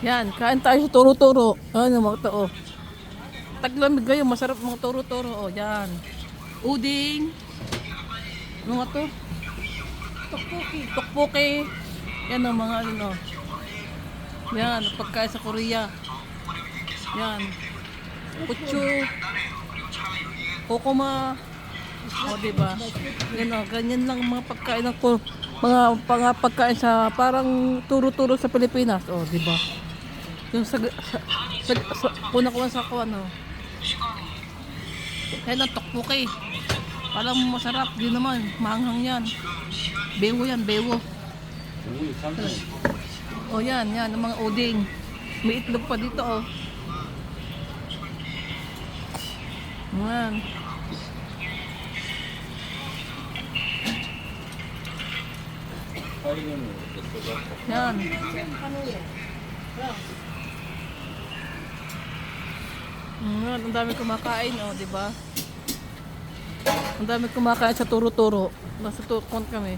Yan, kain tayo sa turo-turo. Ano mga to, oh. Taglamig kayo, masarap mga turo-turo. Oh, yan. Uding. Ano nga to? Tokpoki. Tokpoki. Yan ang mga ano. Yan, pagkain sa Korea. Yan. Pucho. Kokoma. O, diba? Yan o, ganyan lang mga pagkain ng mga pagkain sa parang turo-turo sa Pilipinas. O, diba? Yung sa kuna-kuna sa kuwan, o. Yan ang tokpoki. Parang masarap. Di naman. Maanghang yan. Bewo yan, bewo. O, yan. Yan. Ang mga uding. May itlog pa dito, o. Yan. Yan. Yan, ang dami kumakain, oh, di ba? Ang dami kumakain sa turo-turo. Nasa tukon kami.